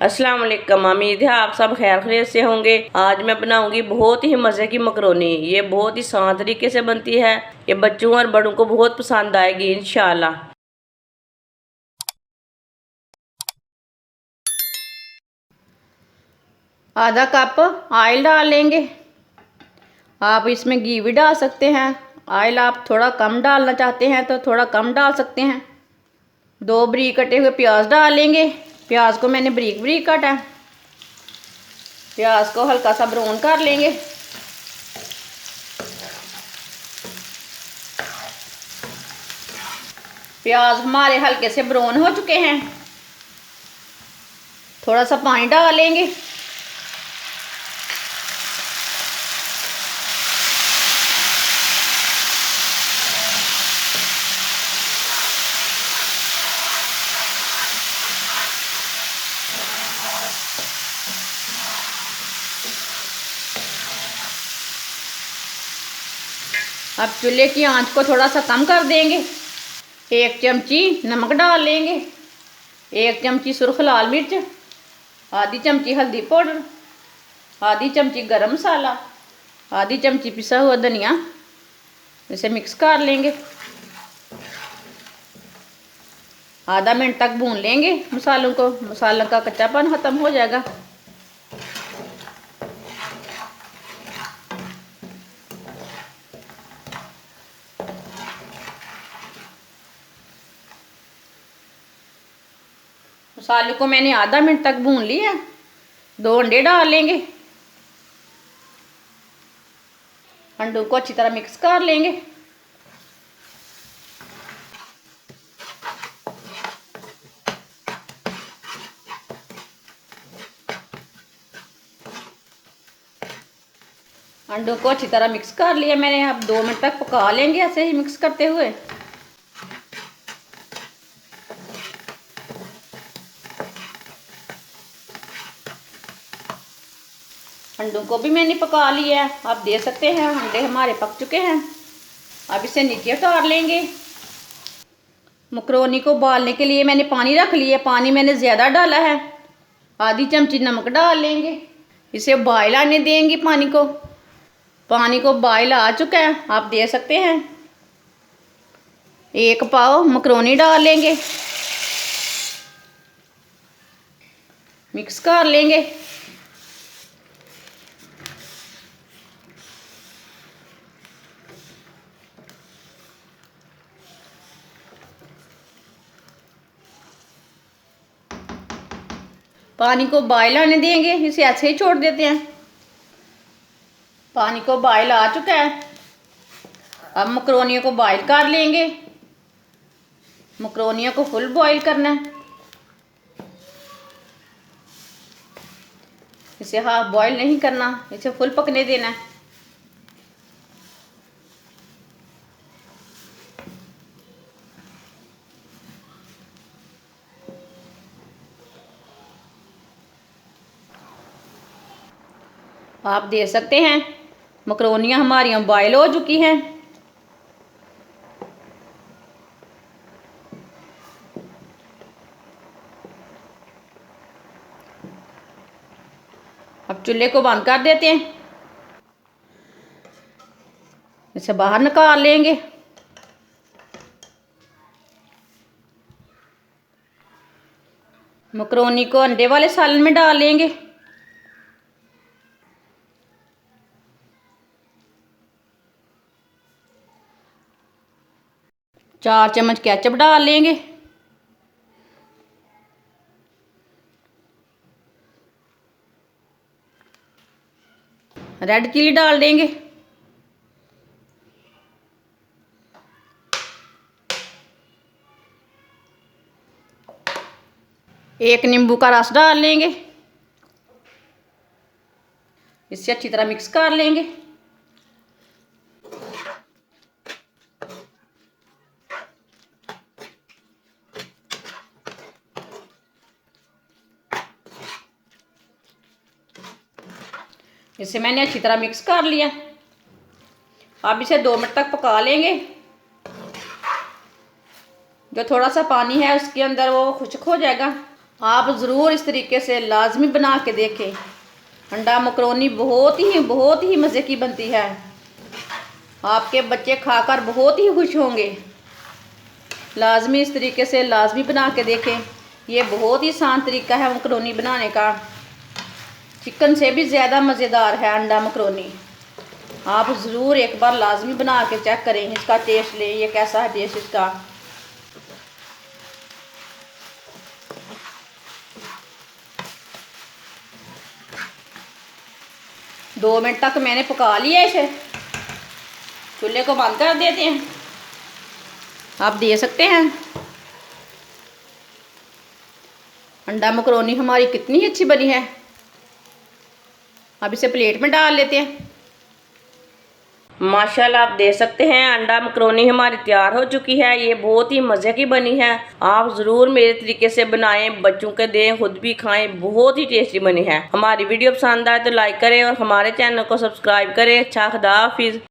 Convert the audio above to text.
अस्सलाम वालेकुम। उम्मीद है आप सब खैर खैरियत से होंगे। आज मैं बनाऊंगी बहुत ही मज़े की मकरोनी। ये बहुत ही आसान तरीके से बनती है। ये बच्चों और बड़ों को बहुत पसंद आएगी इंशाल्लाह। आधा कप ऑयल डाल लेंगे। आप इसमें घी भी डाल सकते हैं। ऑयल आप थोड़ा कम डालना चाहते हैं तो थोड़ा कम डाल सकते हैं। 2 बारीक कटे हुए प्याज डाल लेंगे। प्याज को मैंने बारीक बारीक काटा है। प्याज को हल्का सा ब्राउन कर लेंगे। प्याज हमारे हल्के से ब्राउन हो चुके हैं। थोड़ा सा पानी डाल लेंगे। अब चूल्हे की आंच को थोड़ा सा कम कर देंगे। 1 चमची नमक डाल लेंगे। 1 चमची सुर्ख लाल मिर्च, आधी चमची हल्दी पाउडर, आधी चमची गरम मसाला, आधी चमची पिसा हुआ धनिया। इसे मिक्स कर लेंगे। आधा मिनट तक भून लेंगे मसालों को। मसालों का कच्चापन ख़त्म हो जाएगा। मसाले को मैंने आधा मिनट तक भून लिया। 2 अंडे डाल लेंगे। अंडों को अच्छी तरह मिक्स कर लेंगे। अंडों को अच्छी तरह मिक्स कर लिया मैंने। अब 2 मिनट तक पका लेंगे ऐसे ही मिक्स करते हुए। अंडों को भी मैंने पका लिया है। आप देख सकते हैं अंडे हमारे पक चुके हैं। अब इसे नीचे उतार लेंगे। मकरोनी को उबालने के लिए मैंने पानी रख लिया। पानी मैंने ज़्यादा डाला है। आधी चमची नमक डाल लेंगे। इसे बॉयल आने देंगे पानी को। पानी को बॉयल आ चुका है, आप देख सकते हैं। 1 पाव मकरोनी डाल लेंगे। मिक्स कर लेंगे। पानी को बॉयल आने देंगे। इसे ऐसे ही छोड़ देते हैं। पानी को बॉयल आ चुका है। अब मकरोनियों को बॉयल कर लेंगे। मकरोनियों को फुल बॉयल करना है। इसे हाफ बॉयल नहीं करना, इसे फुल पकने देना है। आप देख सकते हैं मकरोनियाँ हमारी बॉयल हो चुकी हैं। अब चूल्हे को बंद कर देते हैं। इसे बाहर निकाल लेंगे। मकरोनी को अंडे वाले सालन में डाल लेंगे। चार चम्मच केचप डाल लेंगे। रेड चिली डाल देंगे। एक नींबू का रस डाल लेंगे। इसे अच्छी तरह मिक्स कर लेंगे। इसे मैंने अच्छी तरह मिक्स कर लिया। अब इसे 2 मिनट तक पका लेंगे। जो थोड़ा सा पानी है उसके अंदर वो खुश्क हो जाएगा। आप ज़रूर इस तरीके से लाजमी बना के देखें। अंडा मकरोनी बहुत ही मज़े की बनती है। आपके बच्चे खाकर बहुत ही खुश होंगे। लाजमी इस तरीके से लाजमी बना के देखें। ये बहुत ही आसान तरीका है मकरोनी बनाने का। चिकन से भी ज़्यादा मज़ेदार है अंडा मकरोनी। आप ज़रूर एक बार लाजमी बना के चेक करें, इसका टेस्ट लें, ये कैसा है टेस्ट इसका। दो मिनट तक मैंने पका लिया इसे। चूल्हे को बंद कर देते हैं। आप दे सकते हैं। अंडा मकरोनी हमारी कितनी अच्छी बनी है। अब इसे प्लेट में डाल लेते हैं। माशाल्लाह आप देख सकते हैं अंडा मकरोनी हमारी तैयार हो चुकी है। ये बहुत ही मज़े की बनी है। आप ज़रूर मेरे तरीके से बनाएं, बच्चों के दें, खुद भी खाएं। बहुत ही टेस्टी बनी है। हमारी वीडियो पसंद आए तो लाइक करें और हमारे चैनल को सब्सक्राइब करें। अच्छा, खुदा हाफिज़।